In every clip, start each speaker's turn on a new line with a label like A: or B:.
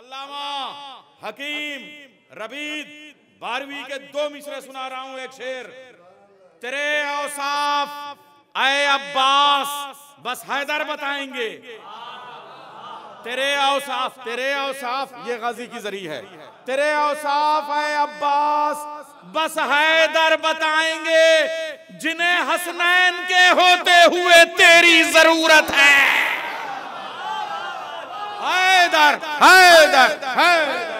A: अल्लामा हकीम रबीद बारहवीं के 2 मिसरे सुना रहा हूं। एक शेर, तेरे औसाफ ऐ अब्बास बस हैदर बताएंगे। तेरे औसाफ ये गाजी की जरी है। तेरे औसाफ ऐ अब्बास बस हैदर बताएंगे, जिन्हें हसनैन के होते हुए तेरी जरूरत है। हैदर हैदर हैदर।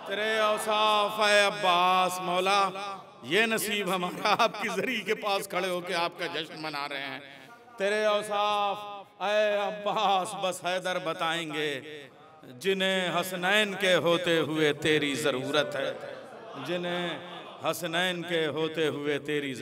A: तेरे औसाफ है अब्बास, मौला ये नसीब हमारा आपकी जरी के पास खड़े होके आपका जश्न मना रहे हैं। तेरे औसाफ ऐ अब्बास बस हैदर बताएंगे, जिन्हें हसनैन के होते हुए तेरी ज़रूरत है। जिन्हें हसनैन के होते हुए तेरी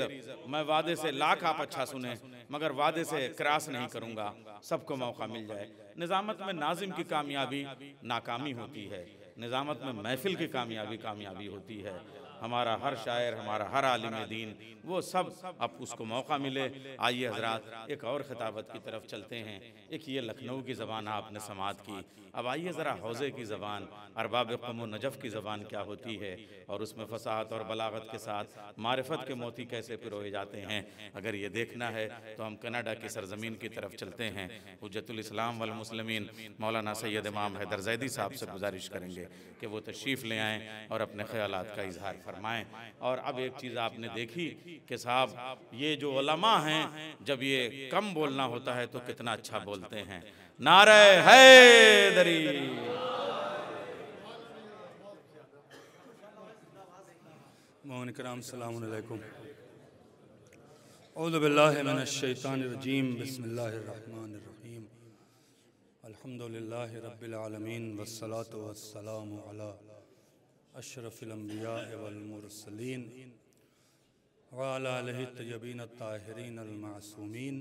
A: मैं वादे से लाख आप अच्छा सुने, मगर वादे से क्रॉस नहीं करूँगा, सबको मौका मिल जाए। निज़ामत में नाजिम की कामयाबी नाकामी होती है, निज़ामत में महफिल की कामयाबी होती है। हमारा हर शायर, हमारा हर आलिम दीन, वो सब अब उसको मौका मिले। आइए हजरात एक और खिताबत की तरफ चलते हैं। एक ये लखनऊ की ज़बान आपने समात की, अब आइए ज़रा हौज़े की ज़बान, अरबाब क़ौम नजफ़ की ज़बान क्या होती है, और उसमें फ़साहत और बलागत के साथ मारिफत के मोती कैसे पिरोए जाते हैं। अगर ये देखना है तो हम कनाडा की सरज़मीन की तरफ चलते हैं। हुज्जतुल इस्लाम वल मुस्लिमीन मौलाना सैयद इमाम हैदर ज़ैदी साहब से गुजारिश करेंगे कि वो तशरीफ़ ले आएँ और अपने ख़यालात का इजहार फरमाएँ। और अब एक चीज़ आपने देखी कि साहब ये जो उलमा हैं, जब ये कम बोलना होता है तो कितना अच्छा बोलते हैं। नारे हैदरी।
B: मोहन कराम सलाम अलैकुम। औज़ु बिल्लाहि मिनश शैतानिर रजीम, बिस्मिल्लाहिर रहमानिर रहीम। अल्हम्दुलिल्लाहि रब्बिल आलमीन वस्सलातु वस्सलामु अला अशरफिल अंबिया वल मुरसलीन व अला आलिहि तय्यबीन अत्ताहिरीन अल मासूमीन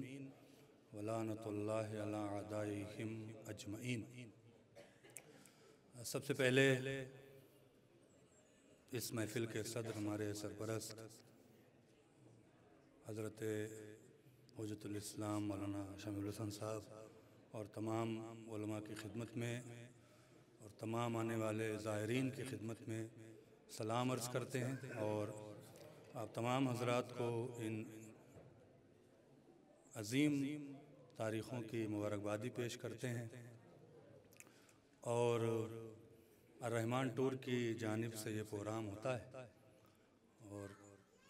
B: व लानतुल्लाहि अला अदाइहिम अजमईन। सबसे पहले इस महफिल के सदर हमारे सरपरस्त हज़रत हुज्जतुल इस्लाम मौलाना शमीउल हसन साहब और तमाम उलमा की खिदमत में और तमाम आने वाले ज़ायरीन की खिदमत में सलाम अर्ज़ करते हैं, और आप तमाम हज़रात को इन अज़ीम तारीख़ों की मुबारकबादी पेश करते हैं। और अर्रहमान टूर की जानिब से ये प्रोग्राम होता है और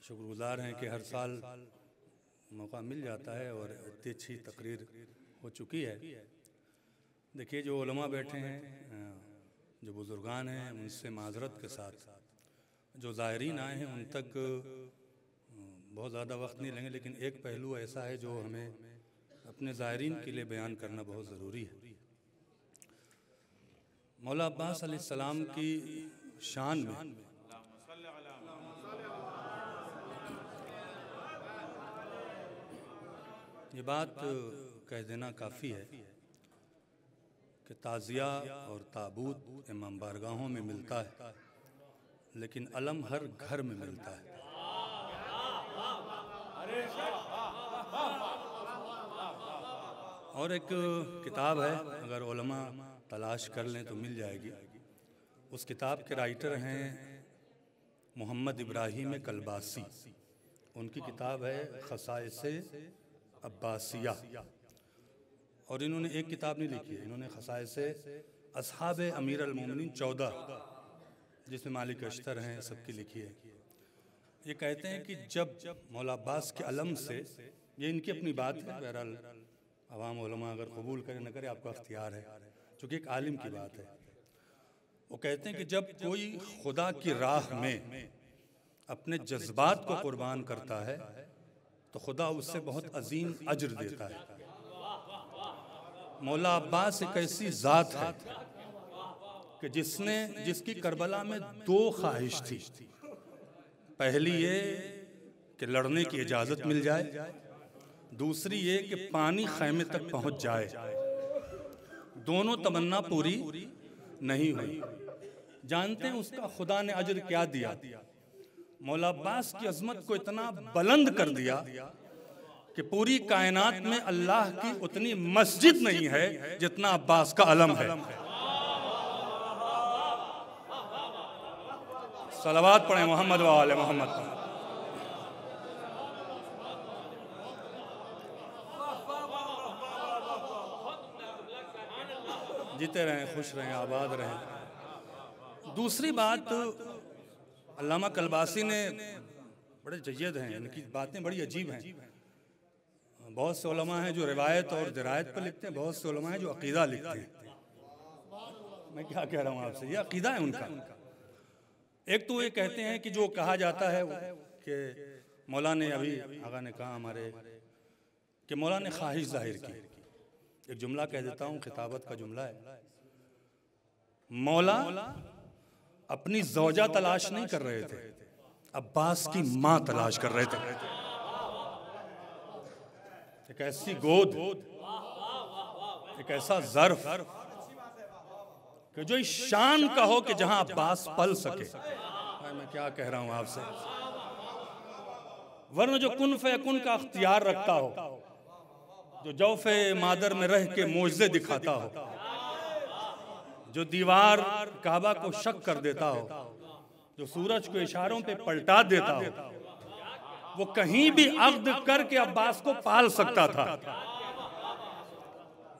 B: शुक्रगुज़ार हैं कि हर साल मौका मिल जाता है और इतनी अच्छी तकरीर हो चुकी है। देखिए जो उलमा बैठे हैं, जो बुज़ुर्गान हैं, उनसे माज़रत के साथ जो ज़ायरीन आए हैं उन तक बहुत ज़्यादा वक्त नहीं लेंगे, लेकिन एक पहलू ऐसा है जो हमें अपने ज़ायरीन के लिए बयान करना बहुत ज़रूरी है। मौला अब्बास अलैहिस्सलाम की शान में ये बात कह देना काफ़ी है कि ताज़िया और ताबूत इमाम बारगाहों में मिलता है, लेकिन अलम हर घर में मिलता है। और एक किताब है, अगर उलमा तलाश कर लें तो मिल जाएगी। उस किताब के राइटर हैं मोहम्मद इब्राहिम कलबासी। उनकी किताब है खसाइसे अब्बासिया, और इन्होंने एक किताब नहीं लिखी है, इन्होंने खसाइसे असहाब अमीर अल-मोमिनीन 14 जिसमें मालिक अश्तर हैं सबकी लिखी है। ये कहते हैं कि जब मौला अब्बास के अलम से, ये इनकी अपनी बात है, बहरहाल अवाम उलमा अगर कबूल करे न करे आपका अख्तियार है, चूँकि एक आलिम की बात है। वो कहते हैं कि जब कोई खुदा की राह में अपने जज्बात को कुर्बान करता है तो खुदा उससे बहुत अजीम अज्र देता है। मौला अब्बास एक ऐसी ज़ात है कि जिसकी करबला में 2 ख्वाहिश थी। पहली ये कि लड़ने की इजाज़त मिल जाए, दूसरी ये कि पानी खैमे तक पहुंच जाए। दोनों तमन्ना पूरी नहीं हुई। जानते हैं उसका खुदा ने अजर क्या दिया? मौला अब्बास की अजमत को इतना बुलंद कर दिया कि पूरी कायनात में अल्लाह की उतनी मस्जिद नहीं है जितना अब्बास का अलम है। सलावत पढ़े मोहम्मद व आले मोहम्मद पर। जीते रहें, खुश रहें, आबाद रहें। दूसरी बात, अल्लामा कलबासी ने बड़े जय्यद हैं, इनकी बातें बड़ी अजीब हैं। बहुत से उलमा हैं जो रिवायत और दिरायत पर लिखते हैं, बहुत से उलमा हैं जो अकीदा लिखते हैं। मैं क्या कह रहा हूँ आपसे, ये अकीदा है उनका। एक तो ये कहते हैं कि जो कहा जाता है कि मौला ने, अभी आगा ने कहा हमारे, कि मौला ने ख्वाहिश जाहिर की। एक जुमला कह देता हूँ, खिताबत का जुमला है। मौला अपनी ज़ौजा तलाश नहीं कर रहे थे, अब्बास की माँ तलाश कर रहे थे। एक ऐसी गोद, एक ऐसा ज़र्फ कि जो इस शान का हो कि जहां अब्बास पल सके। मैं क्या कह रहा हूं आपसे, वरना जो कुन फयकुन का अख्तियार रखता हो, जो जौफे मादर में रह के मोजज़े दिखाता हो, जो दीवार काबा को शक कर देता हो, जो सूरज को इशारों पे पलटा देता हो, वो कहीं भी अक़्द करके अब्बास को पाल सकता था।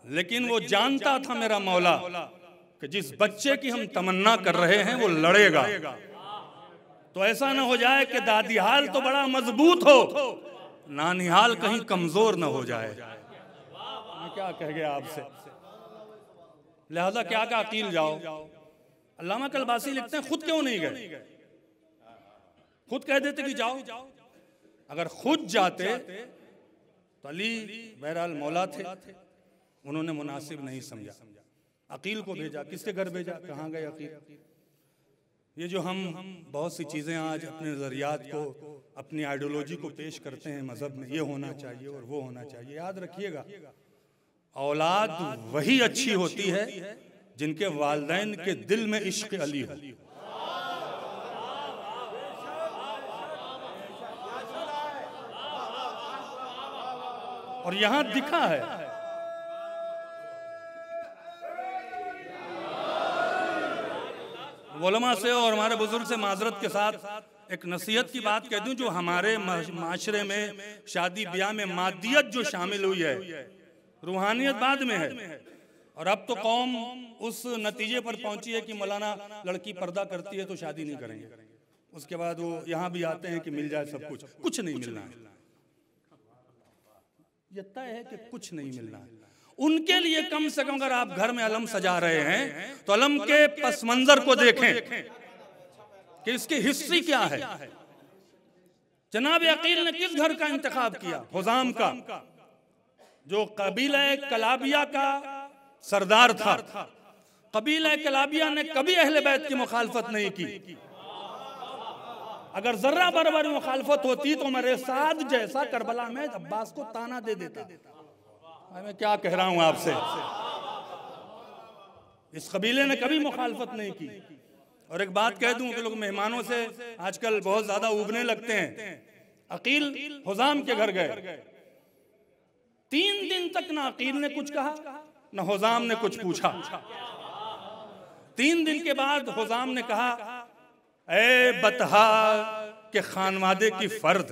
B: लेकिन वो जानता था मेरा मौला कि जिस बच्चे की हम तमन्ना कर रहे हैं वो लड़ेगा। तो ऐसा ना हो जाए कि दादीहाल तो बड़ा मजबूत हो, नानिहाल कहीं कमजोर ना हो जाए। मैं क्या कह गया आपसे, लिहाजा क्या का अकील जाओ। अल्लामा कलबासी लिखते हैं खुद क्यों नहीं गए, खुद कह देते कि जाओ। अगर खुद जाते तो अली बहरहाल मौला थे, उन्होंने मुनासिब नहीं समझा, अकील को भेजा। किसके घर भेजा, कहाँ गए अकील? ये जो हम बहुत सी चीज़ें आज अपने नज़रियात को, अपनी आइडियोलॉजी को पेश करते हैं मज़हब में, ये होना चाहिए और वो होना चाहिए, याद रखिएगा औलाद वही अच्छी होती है जिनके वालिदैन के दिल में इश्क अली हो। और यहां दिखा है, उलमा से और हमारे बुजुर्ग से माजरत के साथ एक नसीहत की बात कह दूं, जो हमारे माशरे में शादी ब्याह में मादियत जो शामिल हुई है, रूहानियत बाद में है। और अब तो कौम उस नतीजे पर पहुंची है कि मौलाना लड़की पर्दा करती है तो शादी नहीं करेंगे। उसके बाद वो यहाँ भी आते हैं कि मिल जाए सब कुछ, कुछ नहीं मिलना है। ये तय है कि कुछ नहीं मिलना है। उनके लिए कम से कम अगर आप घर में अलम सजा रहे हैं तो अलम के पस मंजर को देखें कि इसकी हिस्ट्री क्या है। जनाब अकील ने किस घर का इंतखाब किया? हुज़ाम का, जो कबीला कलाबिया का सरदार था। कबीला कलाबिया ने कभी अहले बैत की मुखालफत नहीं की। अगर जर्रा बराबर मुखालफत होती तो मेरे साथ जैसा करबला में अब्बास को ताना दे देता। मैं क्या कह रहा हूं आपसे, इस कबीले ने कभी मुखालफत नहीं की। और एक बात कह दूं कि लोग मेहमानों से आजकल बहुत ज्यादा उबने लगते हैं। अकील हुज़ाम के घर गए, 3 दिन तक ना अकील ने कुछ कहा ना हुज़ाम ने कुछ पूछा। 3 दिन के बाद हुज़ाम ने कहा, ए बतहा के खानवादे की फर्द,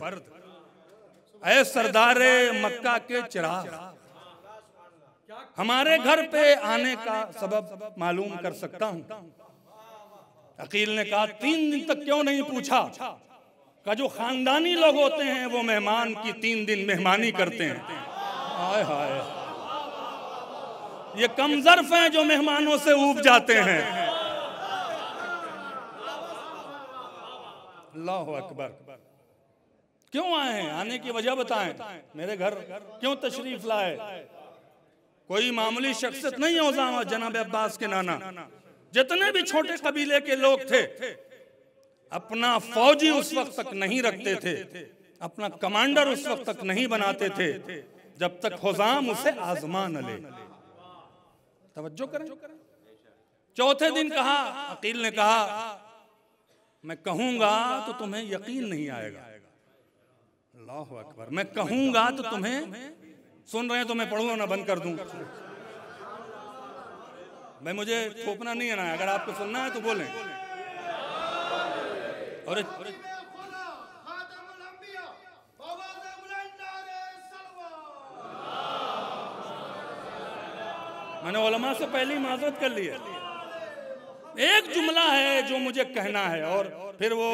B: ए सरदारे मक्का के चिराग, हमारे घर पे आने का सबब मालूम कर सकता हूं? अकील ने कहा 3 दिन तक क्यों नहीं पूछा? का जो खानदानी लोग होते हैं वो मेहमान की 3 दिन मेहमानी करते हैं। हाय हाय, ये कमजर्फ हैं जो मेहमानों से ऊब जाते हैं। अल्लाहु अकबर। क्यों आए हैं? आने की वजह बताएं। मेरे घर क्यों तशरीफ लाए? कोई मामूली शख्सियत नहीं है जनाब अब्बास के नाना। जितने भी छोटे कबीले के लोग थे, अपना फौजी उस वक्त तक नहीं रखते थे, अपना कमांडर उस वक्त तक नहीं बनाते थे जब तक हुज़ाम उसे आजमा न ले। तवज्जो करें, चौथे दिन कहा, अकील ने कहा मैं कहूंगा तो तुम्हें यकीन नहीं आएगा। अल्लाहु अकबर। मैं कहूंगा तो तुम्हें, सुन रहे हैं तो मैं पढ़ूंगा ना बंद कर दूं? भाई मुझे थोपना नहीं है ना, अगर आपको सुनना है तो बोलें। और मैंने उलमा से पहले ही माजरत कर ली है। एक जुमला है जो मुझे कहना है और फिर वो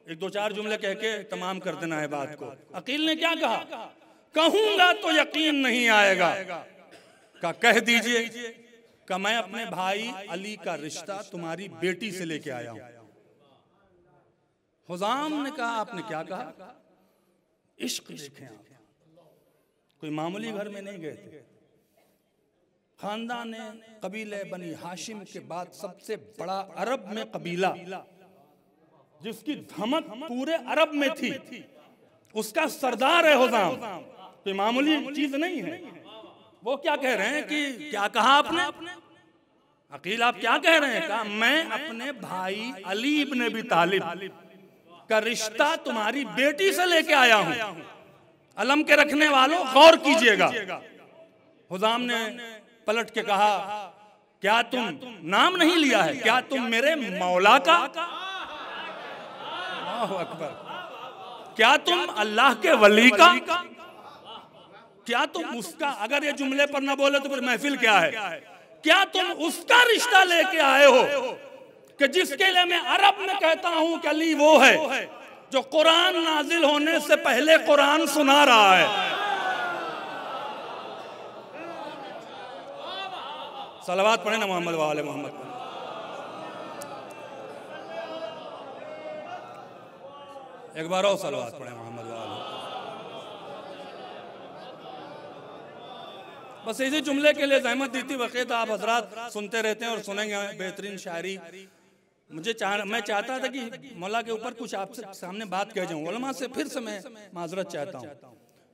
B: एक दो चार जुमले कह के तमाम कर देना है बात को। अकील ने क्या कहा? कहूंगा तो यकीन नहीं आएगा। का कह दीजिए कि मैं अपने भाई अली का रिश्ता तुम्हारी बेटी से लेके आया हूं। हुजाम ने कहा आपने क्या कहा? इश्क देखें आप, कोई मामूली घर में नहीं गए थे। खानदान कबीले बनी हाशिम के बाद सबसे बड़ा अरब में कबीला, जिसकी धमक पूरे अरब में थी, उसका सरदार है हुजाम। तो मामूली चीज नहीं है। वो क्या कह रहे हैं कि क्या कहा आपने? अकील आप क्या कह रहे हैं? कहा मैं अपने भाई अली इब्न अबी तालिब का रिश्ता तुम्हारी बेटी से लेके आया हूं। अलम के रखने वालों गौर कीजिएगा। हुजाम ने पलट के कहा क्या तुम नाम नहीं लिया है? क्या तुम मेरे मौला का? अल्लाहु अकबर। क्या तुम अल्लाह के वली का? क्या तुम उसका? अगर ये जुमले पर ना बोले तो फिर महफिल क्या है? क्या तुम उसका रिश्ता लेके आए हो कि जिसके लिए मैं अरब में कहता हूं कि अली वो है जो कुरान नाजिल होने से पहले कुरान सुना रहा है। सलावत पढ़े ना मोहम्मद वाले मोहम्मद। एक बार और सलावत पढ़े मोहम्मद वाले। बस इसी जुमले के लिए जहमत दी थी। वक़ीत आप हजरात सुनते रहते हैं और सुनेंगे बेहतरीन शायरी। मैं चाहता था कि मौला के ऊपर कुछ आपसे सामने बात कह जाऊं। उलमा से फिर से मैं माजरत चाहता हूं।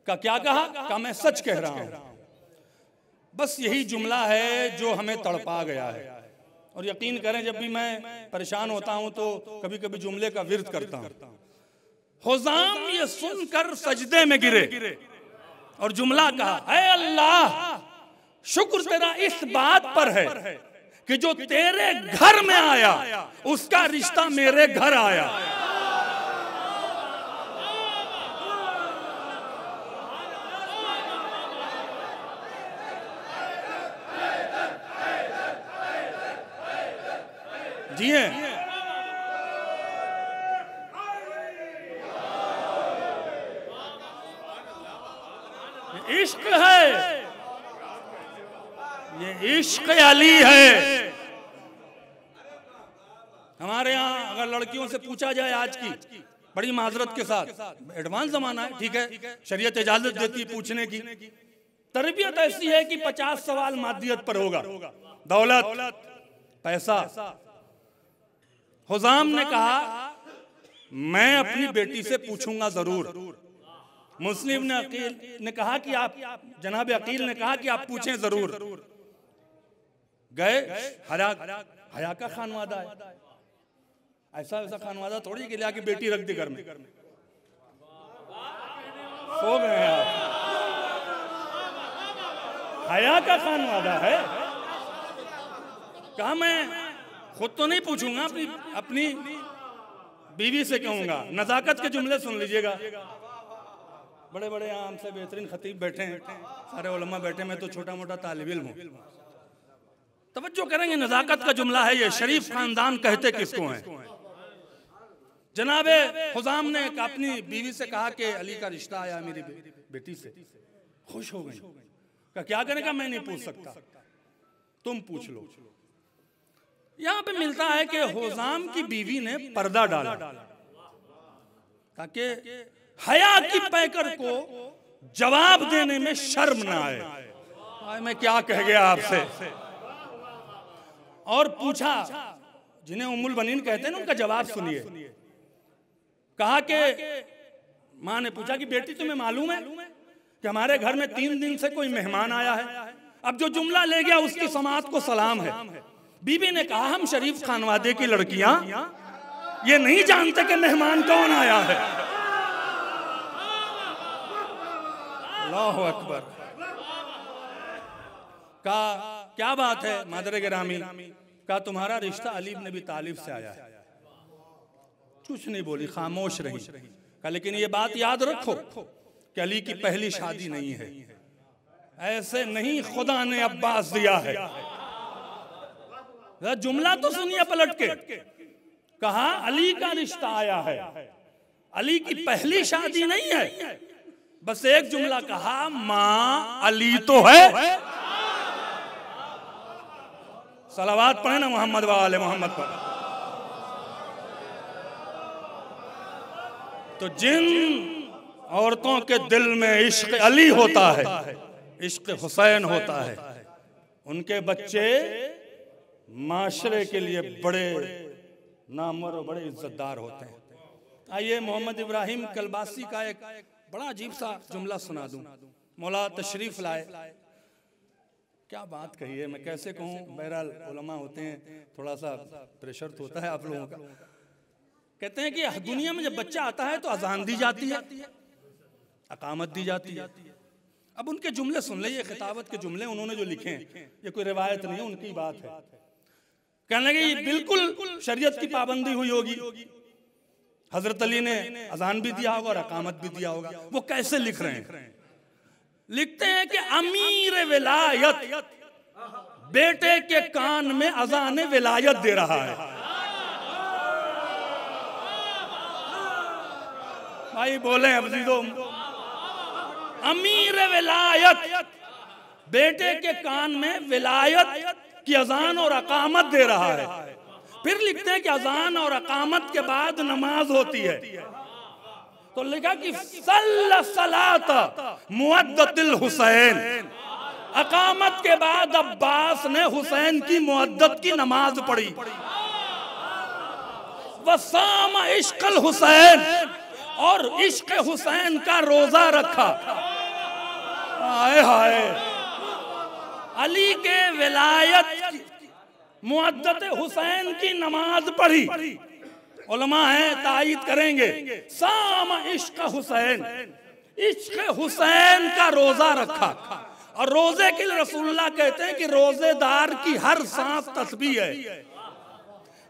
B: का क्या कहा? का मैं सच कह रहा हूं। बस यही जुमला है जो हमें तड़पा गया है। और यकीन करें जब भी मैं परेशान होता हूं तो कभी कभी जुमले का विर्द करता हूं। हुजाम ये सुनकर सजदे में गिरे और जुमला कहा, ऐ अल्लाह शुक्र तेरा इस बात पर है कि जो तेरे घर में आया उसका रिश्ता मेरे घर आया। जी है। इश्क है, ये इश्क अली है। हमारे यहाँ अगर लड़कियों से पूछा जाए आज की, बड़ी माजरत के साथ, एडवांस जमाना है, ठीक है, शरीयत इजाजत देती पूछने की। तरबियत ऐसी है कि 50 सवाल मादियत पर होगा, दौलत, पैसा। हुजाम ने कहा मैं अपनी बेटी से पूछूंगा जरूर। मुस्लिम ने अकील ने कहा कि आप, जनाब अकील ने कहा कि आप पूछें जरूर। गए, हया का खानवादा है, ऐसा खानवादा थोड़ी कि लाके बेटी रख दी घर में। सो गए हैं आप। हया का खानवादा है। कहा मैं खुद तो नहीं पूछूंगा, अपनी बीवी से कहूंगा। नजाकत के जुमले सुन लीजिएगा। बड़े बड़े आम से बेहतरीन खतीब बैठे हैं, सारे उलमा बैठे, मैं तो छोटा मोटा तालिब इल्म हूं। तवज्जो करेंगे, नजाकत का जुमला है ये। शरीफ खानदान कहते किसको हैं? जनाबे हुजाम ने अपनी बीवी से कहा कि अली का रिश्ता आया मेरी बेटी से। खुश हो गई। क्या करेगा? मैं नहीं पूछ सकता, तुम पूछ लो। यहां पे मिलता है कि हुजाम की बीवी ने पर्दा डाला ताकि हया की पैकर को जवाब देने में शर्म ना आए। मैं क्या कह गया आपसे। और पूछा, जिन्हें उम्मुल बनीन कहते हैं ना, उनका जवाब सुनिए। कहा कि माँ ने पूछा कि बेटी तुम्हें मालूम है कि हमारे घर में 3 दिन से कोई मेहमान आया है। अब जो जुमला ले गया उसकी समात को सलाम है। बीबी ने कहा हम शरीफ खानवादे की लड़कियां ये नहीं जानते कि मेहमान कौन आया है। अल्लाहु अकबर। का क्या बात है मादर गिरामी, का तुम्हारा रिश्ता अली इब्न अबी तालिब से आया है। कुछ नहीं बोली, खामोश रही। का लेकिन ये बात याद रखो कि अली की पहली शादी नहीं है, ऐसे नहीं खुदा ने अब्बास दिया है। जुमला तो सुनिए पलट के, कहा अली का रिश्ता आया है, अली की पहली शादी नहीं है। बस एक जुमला कहा, मां अली तो है। सलावात पढ़े ना मोहम्मद वाले मोहम्मद पर। तो जिन औरतों के दिल में इश्क अली होता है, इश्क हुसैन होता है, उनके बच्चे माशरे के लिए बड़े नामवर और बड़े इज्जतदार होते हैं। आइए मोहम्मद इब्राहिम कलबासी का एक बड़ा अजीब सा जुमला सुना दूं। मौला तशरीफ लाए, क्या बात कही है, मैं कैसे कहूँ। बहरहाल उलमा होते हैं, थोड़ा सा प्रेशर तो होता है आप लोगों का। कहते हैं कि दुनिया में जब बच्चा आता है तो अजान दी जाती है, अकामत दी जाती है। अब उनके जुमले सुन ले, ये खिताबत के जुमले उन्होंने जो लिखे हैं, ये कोई रिवायत नहीं है, उनकी बात है। कहने लगे ये बिल्कुल शरीयत की पाबंदी हुई होगी, हजरत अली ने अजान भी दिया होगा और अकामत भी दिया होगा। वो कैसे लिख रहे हैं? लिखते हैं कि अमीर विलायत बेटे के कान में अजान विलायत दे रहा है। भाई बोले अबजीदो, अमीर विलायत बेटे के कान में विलायत की अजान और अकामत दे रहा है। फिर लिखते हैं कि अजान और अकामत के बाद नमाज होती है। तो लिखा कि सल्लत मुअद्दतिल हुसैन, अकामत के बाद अब्बास ने हुसैन की मुअद्दत की नमाज पढ़ी। वसाम इश्क़ल हुसैन, और इश्क हुसैन का रोजा रखा। हाय हाय, अली के विलायत मुअद्दत हुसैन की नमाज पढ़ी। उलमा है तायीद करेंगे, साम इश्क हुसैन, इश्क हुसैन का रोजा रखा। और रोजे के लिए रसूलुल्लाह कहते हैं कि रोजेदार की हर सांस तस्बीह है,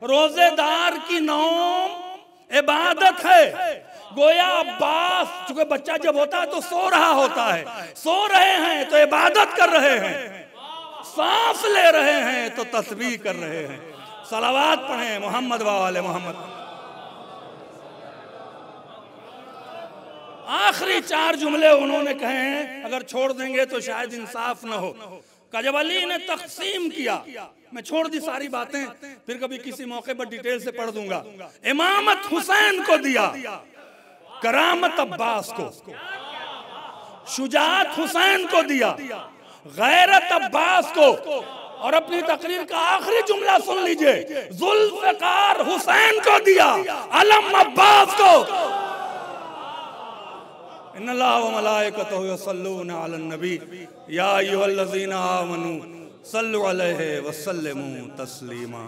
B: रोजेदार की नौम इबादत है। गोया अब्बास, चूंकि बच्चा जब होता है तो सो रहा होता है, सो रहे हैं तो इबादत कर रहे हैं, सांस ले रहे हैं तो तस्बीह कर रहे हैं। सलावात पढ़ें मोहम्मद वाले मोहम्मद। आखिरी 4 जुमले उन्होंने कहे हैं, अगर छोड़ देंगे तो शायद इंसाफ न हो। जब अली ने तकसीम किया, मैं छोड़ दी सारी बातें, फिर कभी किसी मौके पर डिटेल से पढ़ दूंगा। इमामत हुसैन को दिया, करामत अब्बास को, शुजाअत हुसैन को दिया, गैरत अब्बास को। और अपनी तकरीर का आखिरी जुमला सुन लीजिए, जुल्फ़िकार हुसैन को दिया, अलम अब्बास को। इन्नल्लाह व मलाइकतहु यसल्लूना अलन नबी या अय्युहल्लज़ीना आमनू सल्लु अलैहि व सल्लिमू तस्लीमा।